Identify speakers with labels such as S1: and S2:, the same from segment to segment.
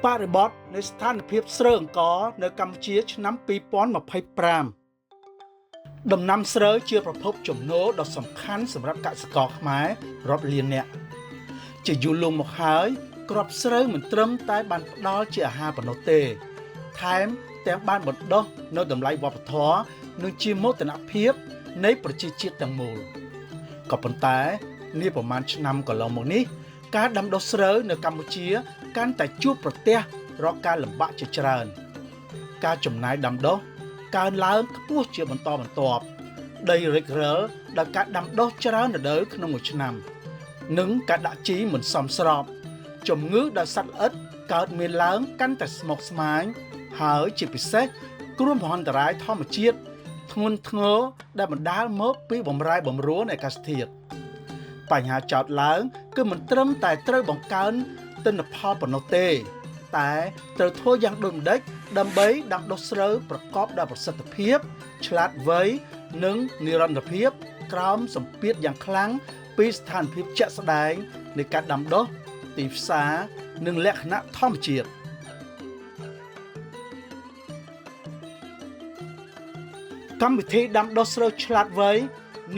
S1: បរិបទនៃស្ថានភាពស្រូវអង្ករនៅកម្ពុជាឆ្នាំ2025ដំណាំស្រូវជាប្រភពចំណូលដ៏សំខាន់សម្រាប់កសិករខ្មែររាប់លាននាក់ជាយូរលង់មកហើយគ្រាប់ស្រូវមិនត្រឹមតែបានផ្ដល់ជាអាហារប៉ុណ្ណោះទេថែមទាំងបានបណ្ដុះនូវតម្លៃវប្បធម៌និងជាមោទនភាពនៃប្រជាជាតិទាំងមូលក៏ប៉ុន្តែនាប្រមាណឆ្នាំកន្លងមកនេះការដាំដុះស្រូវនៅកម្ពុជាកាន់តែជួបប្រទះរកការលំបាកជាច្រើនការចំណាយដាំដុះកើនឡើងខ្ពស់ជាបន្តបន្ទាប់ដីរិចរិលដោយការដាំដុះច្រើនរដូវក្នុងមួយឆ្នាំនិងការដាក់ជីមិនសមស្របជំងឺដោយសត្វល្អិតកើតមានឡើងកាន់តែស្មុគស្មាញហើយជាពិសេសគ្រោះមហន្តរាយធម្មជាតិធ្ងន់ធ្ងរដែលបណ្ដាលមកពីបម្រែបម្រួលនៃអាកាសធាតុបញ្ហាចោទឡើងគឺមិនត្រឹមតែត្រូវបង្កើនទិន្នផលប៉ុណ្ណោះទេតែត្រូវធ្វើយ៉ាងដូចម្តេចដើម្បីដាំដុះស្រូវប្រកបដោយប្រសិទ្ធភាពឆ្លាតវៃនិងនិរន្តរភាពក្រោមសម្ពាធយ៉ាងខ្លាំងពីស្ថានភាពជាក់ស្ដែងនៃការដាំដុះទីផ្សារនិងលក្ខណៈធម្មជាតិកម្មវិធីដាំដុះស្រូវឆ្លាតវៃ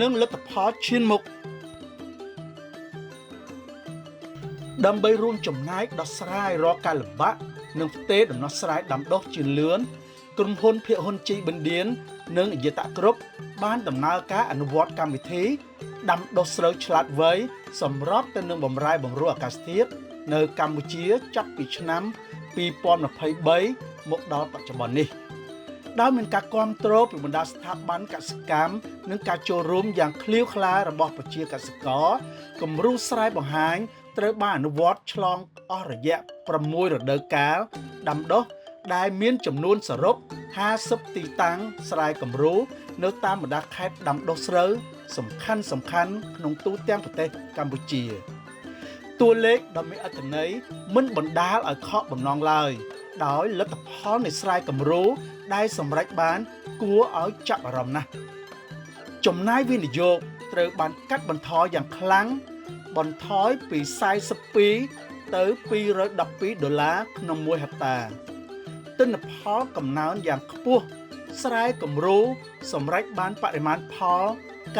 S1: និងលទ្ធផលឈានមុខដើម្បីរួមចំណែកដោះស្រាយរាល់ការលំបាកនិងផ្ទេរដំណោះស្រាយដាំដុះជាលឿនក្រុមហ៊ុនភាគហ៊ុនជីប៊ិនឌៀននិងអយតគ្រប់បានដំណើរការអនុវត្តកម្មវិធីដាំដុះស្រូវឆ្លាតវៃសម្រាប់ទៅនឹងបម្រែបម្រួលអាកាសធាតុនៅកម្ពុជាចាប់ពីឆ្នាំ2023មកដល់បច្ចុប្បន្ននេះដោយមានការគាំទ្រពីបណ្ដាស្ថាប័នកសិកម្មនិងការចូលរួមយ៉ាងឃ្លាវខ្លារបស់ប្រជាកសិករគំរូស្រែបង្ហាញត្រូវបានអនុវត្តឆ្លងអស់រយៈ6រដូវកាលដាំដុះដែលមានចំនួនសរុប50ទីតាំងស្រែគំរូនៅតាមបណ្ដាខេត្តដាំដុះស្រូវសំខាន់ក្នុងទូទាំងប្រទេសកម្ពុជាតួលេខដ៏មានអត្ថន័យមិនបណ្ដាលឲ្យខកបំណងឡើយដោយលទ្ធផលនៃស្រែគំរូដែលសម្រេចបានគួរឲ្យចាប់អារម្មណ៍ណាស់ចំណាយវិនិយោគត្រូវបានកាត់បន្ថយយ៉ាងខ្លាំងបន្ថយពី42ទៅ$212ក្នុង1ហិកតាទិន្នផលកំណើនយ៉ាងខ្ពស់ស្រែគំរូសម្រេចបានបរិមាណផល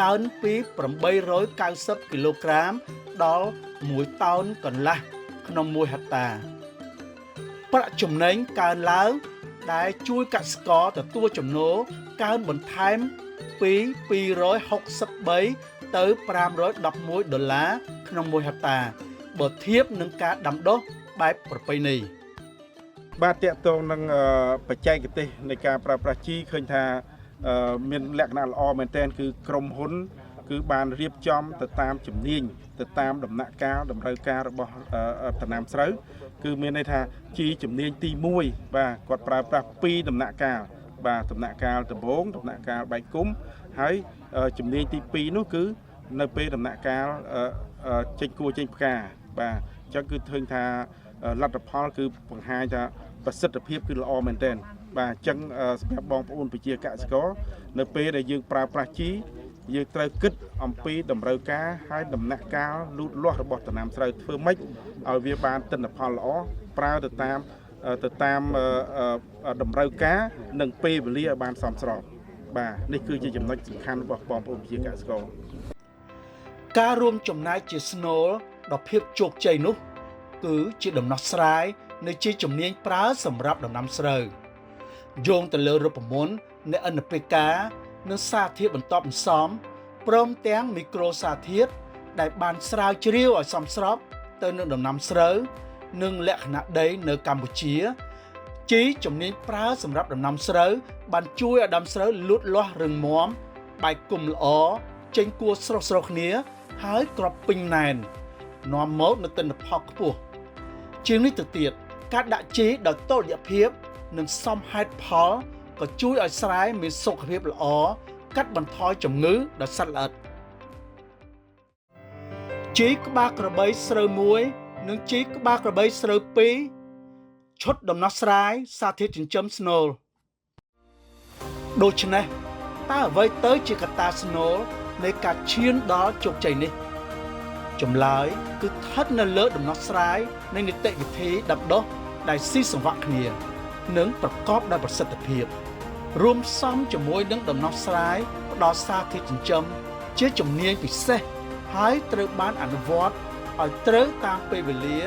S1: កើនពី890គីឡូក្រាមដល់1តោនកន្លះក្នុង1ហិកតាប្រាក់ចំណេញកើនឡើងដែលជួយកសិករទទួលចំណូលកើនបន្ថែមពី263ទៅ$511ក្នុង1ហិកតាបើធៀបនឹងការដាំដុះបែបប្រពៃណី
S2: បាទតកតងនឹងបច្ចេកទេសនៃការប្រើប្រាស់ជីឃើញថាមានលក្ខណៈល្អមែនទែនគឺក្រុមហ៊ុនគឺបានរៀបចំទៅតាមជំនាញទៅតាមដំណាក់កាលតម្រូវការរបស់ដំណាំស្រូវគឺមានន័យថាជីជំនាញទី1បាទគាត់ប្រើប្រាស់2ដំណាក់កាលបាទដំណាក់កាលដំបូងដំណាក់កាលបែកគុំហើយជំនាញទី2នោះគឺនៅពេលដំណាក់កាលចេញគួរចេញផ្កាបាទអញ្ចឹងគឺឃើញថាលទ្ធផលគឺបង្ហាញថាប្រសិទ្ធភាពគឺល្អមែនទែនបាទអញ្ចឹងសម្រាប់បងប្អូនប្រជាកសិករនៅពេលដែលយើងប្រើប្រាស់ជីយើងត្រូវគិតអំពីតម្រូវការហើយដំណាក់កាលលូតលាស់របស់ដំណាំស្រូវធ្វើម៉េចឲ្យវាបានទិន្នផលល្អប្រើទៅតាមតម្រូវការនិងពេលវេលាឲ្យបានសមស្របបាទនេះគឺជាចំណុចសំខាន់របស់បងប្អូនប្រជាកសិករ
S1: ការរួមចំណែកជាស្នូលដ៏ភាពជោគជ័យនោះគឺជាដំណោះស្រាយនៃជាជំនាញប្រើសម្រាប់ដំណាំស្រូវយោងទៅលើរូបមន្តនៃNPKនិងសារធាតុបន្ទាប់បន្សំព្រមទាំងមីក្រូសារធាតុដែលបានស្រាវជ្រាវឲ្យសមស្របទៅនឹងដំណាំស្រូវនិងលក្ខណៈដីនៅកម្ពុជាជីជំនាញប្រើសម្រាប់ដំណាំស្រូវបានជួយឲ្យដើមស្រូវលូតលាស់រឹងមាំបែកគុំល្អចេញគួរស្រស់ៗគ្នាហើយគ្រាប់ពេញណែននាំមកនូវទិន្នផលខ្ពស់ជាងនេះទៅទៀតការដាក់ជីដោយតុល្យភាពនិងសមហេតុផលក៏ជួយឲ្យស្រែមានសុខភាពល្អកាត់បន្ថយជំងឺដោយសត្វល្អិតជីក្បាលក្របីស្រូវ1និងជីក្បាលក្របីស្រូវ2ឈុតដំណោះស្រាយសារធាតុចិញ្ចឹមស្នូលដូច្នេះតើអ្វីទៅជាកត្តាស្នូលនៃការឈានដល់ជោគជ័យនេះចម្លើយគឺស្ថិតនៅលើដំណោះស្រាយនៃនីតិវិធីដាំដុះ ដែលស៊ីសង្វាក់គ្នានិងប្រកបដោយប្រសិទ្ធភាពរួមផ្សំជាមួយនឹងដំណោះស្រាយផ្ដល់សារធាតុចិញ្ចឹមជាជំនាញពិសេសហើយត្រូវបានអនុវត្តឲ្យត្រូវតាមពេលវេលា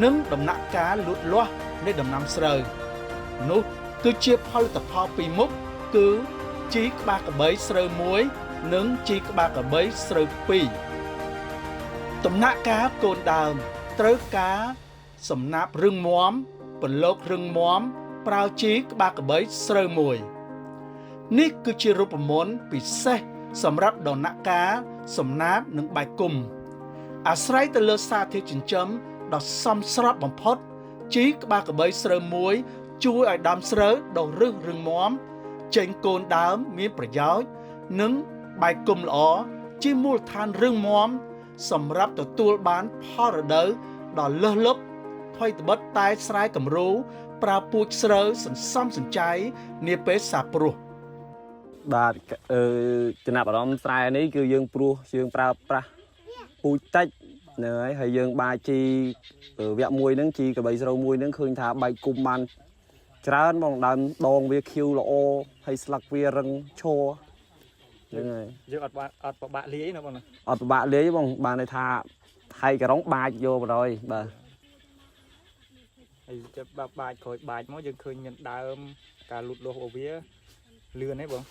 S1: និងដំណាក់កាលលូតលាស់នៃដំណាំស្រូវនោះគឺជាផលិតផលពីរមុខគឺជីក្បាលក្របីស្រូវ1និងជីក្បាលក្របីស្រូវ2ដំណាក់កាលកូនដើមត្រូវការសំណាបរឹងមាំពន្លករឹងមាំប្រើជីក្បាលក្របីស្រូវ1នេះគឺជារូបមន្តពិសេសសម្រាប់ដំណាក់កាលសំណាបនិងបែកគុំអាស្រ័យទៅលើសារធាតុចិញ្ចឹមដ៏សមស្របបំផុតជីក្បាលក្របីស្រូវ1ជួយឲ្យដើមស្រូវដុះឫសរឹងមាំចេញកូនដើមមានប្រយោជន៍និងបែកគុំល្អជាមូលដ្ឋានរឹងមាំសម្រាប់ទទួលបានផលរដូវដ៏លើសលប់ថ្មីត្បិតតែស្រែគំរូប្រើពូជស្រូវសន្សំសំចៃនាពេលសាព្រោះ
S3: បាទចំណាប់អារម្មណ៍ស្រែនេះគឺយើងព្រោះយើងប្រើប្រាស់ពូជតិចនៅហើយយើងបាយជីវគ្គមួយហ្នឹងជីក្របីស្រូវមួយហ្នឹងឃើញថាបែកគុំបានច្រើនបងដើមដងវាខៀវល្អហើយស្លឹកវារឹងឈរហ្នឹងហើយ
S4: យើងអត់ប្របាក់លាយណាបង
S3: អត់ប្របាក់លាយបងបានន័យថាថៃការុងបាចយកបណ្ដោយបាទ
S4: ហើយចាប់បាច់ក្រោយបាច់មកយើងឃើញមានដើមការលូតលាស់របស់វាលឿនទេបង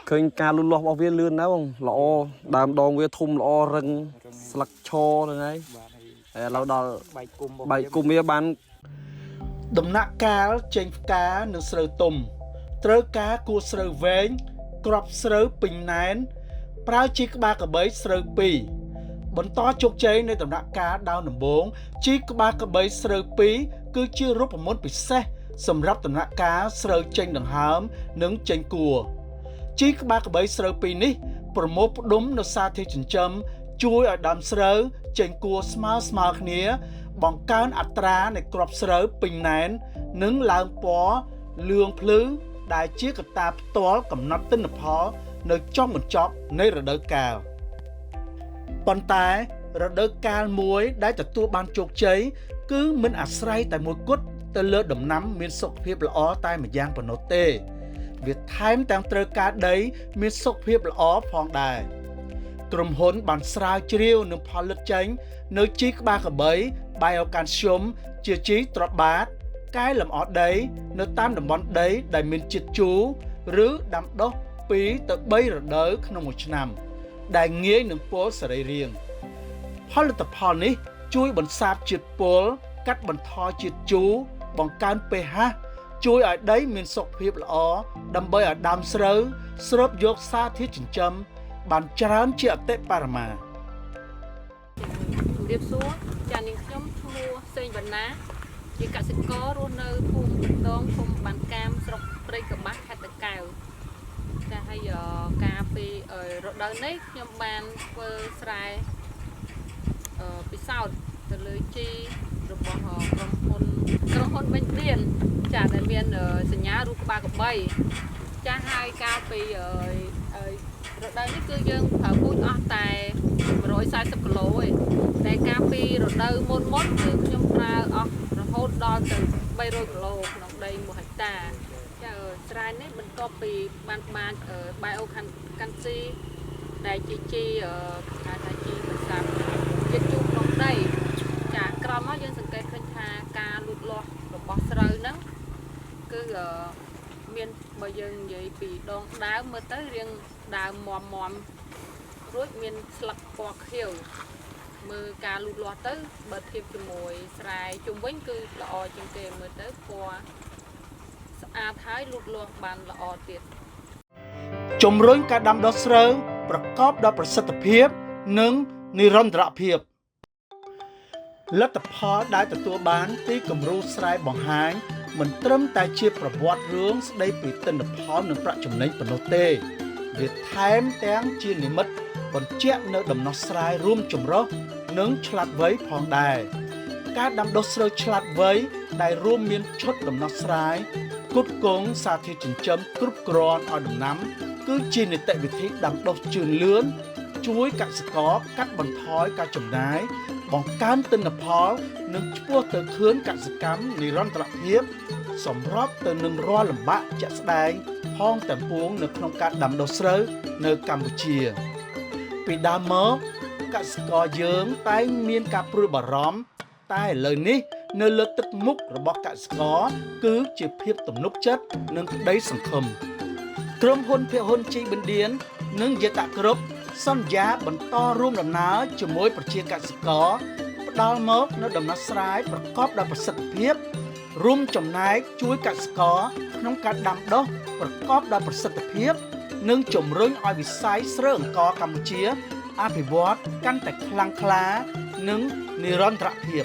S3: ឃើញការលូតលាស់របស់វាលឿនណាស់បងល្អដើមដងវាធំល្អរឹងស្លឹកឈរហ្នឹងហើយហើយឥឡូវដល់
S4: បែកគុំ
S3: វាបាន
S1: ដំណាក់កាលចេញផ្កានិងស្រូវទុំត្រូវការគួរស្រូវវែងគ្រាប់ស្រូវពេញណែនប្រើជីក្បាលក្របីស្រូវ2បន្តជោគជ័យในដំណាក់កាលដើមដំបូងជីក្បាលក្របីស្រូវ2គឺជារូបមន្តពិសេសសម្រាប់ដំណាក់កាលស្រូវចេញដង្ហើមនិងចេញគួរជីក្បាលក្របីស្រូវ2នេះប្រមូលផ្ដុំនូវសារធាតុចិញ្ចឹមជួយឲ្យដើមស្រូវចេញគួរស្មើគ្នាបង្កើនអត្រានៃគ្រាប់ស្រូវពេញណែននិងឡើងពណ៌លឿងភ្លឺដែលជាកត្តាផ្ទាល់កំណត់ទិន្នផលនៅចុងបញ្ចប់នៃរដូវកាលប៉ុន្តែរដូវកាលមួយដែលទទួលបានជោគជ័យគឺមិនអាស្រ័យតែមួយគត់ទៅលើដំណាំមានសុខភាពល្អតែម្យ៉ាងប៉ុណ្ណោះទេវាថែមទាំងត្រូវការដីមានសុខភាពល្អផងដែរក្រុមហ៊ុនបានស្រាវជ្រាវនិងផលិតចេញនៅជីក្បាលក្របី Biocansium ជាជីត្របាតកែលម្អដីនៅតាមតំបន់ដីដែលមានជាតិជូរឬដាំដុះ2ទៅ3រដូវក្នុងមួយឆ្នាំដែលងាយនឹងពុលសរីរាង្គផលិតផលនេះជួយបន្សាបជាតិពុលកាត់បន្ថយជាតិជូរបង្កើន pH ជួយឲ្យដីមានសុខភាពល្អដើម្បីឲ្យដើមស្រូវស្រូបយកសារធាតុចិញ្ចឹមបានច្រើនជាអតិបរមា
S5: ជំរាបសួរចានាងខ្ញុំឈ្មោះសេងវណ្ណាជាកសិកររស់នៅភូមិដងភូមិបានកាមស្រុកព្រៃកបាស់ខេត្តតាកែវចាហើយការពីរដូវនេះខ្ញុំបានធ្វើស្រែពិសោធន៍ទៅលើជីរបស់ក្រុមហ៊ុនមិញព្រៀនចាដែលមានសញ្ញារូបក្បាលក្របីចាហើយកាលពីរដូវនេះគឺយើងប្រើពូជអស់តែ140គីឡូឯងតែកាលពីរដូវមុនគឺខ្ញុំប្រើអស់រហូតដល់ទៅ300គីឡូក្នុងដី1ហិកតាចាស្រែនេះបន្ទាប់ពីបានBiocansiដែលជាជីគេថាជីបន្សាបជាតិជូរក្នុងដីចាក្រោយមកយើងសង្កេតឃើញថាការលូតលាស់របស់ស្រូវហ្នឹងគឺមានបើយើងនិយាយពីដងដើមមើលទៅរាងដើមមមរួចមានស្លឹកពណ៌ខៀវមើលការលូតលាស់ទៅបើធៀបជាមួយស្រែជុំវិញគឺល្អជាងគេមើលទៅពណ៌ស្អាតហើយលូតលាស់បានល្អទៀត
S1: ជំរុញការដាំដុះស្រូវប្រកបដោយប្រសិទ្ធភាពនិងនិរន្តរភាពលទ្ធផលដែលទទួលបានពីគំរូស្រែបង្ហាញមិនត្រឹមតែជាប្រវត្តិរឿងស្ដីពីទិន្នផលនិងប្រាក់ចំណេញប៉ុណ្ណោះទេវាថែមទាំងជានិមិត្តបញ្ជាក់នៅដំណោះស្រាយរួមចម្រុះនិងឆ្លាតវៃផងដែរការដាំដុះស្រូវឆ្លាតវៃដែលរួមមានឈុតដំណោះស្រាយផ្គត់ផ្គង់សារធាតុចិញ្ចឹមគ្រប់គ្រាន់ឲ្យដំណាំគឺជានីតិវិធីដាំដុះជឿនលឿនជួយកសិករកាត់បន្ថយការចំណាយ បង្កើនទិន្នផលនិងឆ្ពោះទៅឃើញកសិកម្មនិរន្តរភាពសម្រាប់ទៅនឹងរាល់លំបាកជាក់ស្ដែងផងទាំងពួងនៅក្នុងការដាំដុះស្រូវនៅកម្ពុជាពីដើមមកកសិករយើងតែងមានការព្រួយបារម្ភតែឥឡូវនេះនៅលើទឹកមុខរបស់កសិករគឺជាភាពទំនុកចិត្តនិងក្តីសង្ឃឹមក្រុមហ៊ុនភាគហ៊ុនជីប៊ិនឌៀននិងយតគ្រប់សន្យាបន្តរួមដំណើរជាមួយប្រជាកសិករផ្ដល់មកនូវដំណោះស្រាយប្រកបដោយប្រសិទ្ធភាពរួមចំណែកជួយកសិករក្នុងការដាំដុះប្រកបដោយប្រសិទ្ធភាពនិងជំរុញឲ្យវិស័យស្រូវអង្ករកម្ពុជាអភិវឌ្ឍកាន់តែខ្លាំងក្លានិងនិរន្តរភាព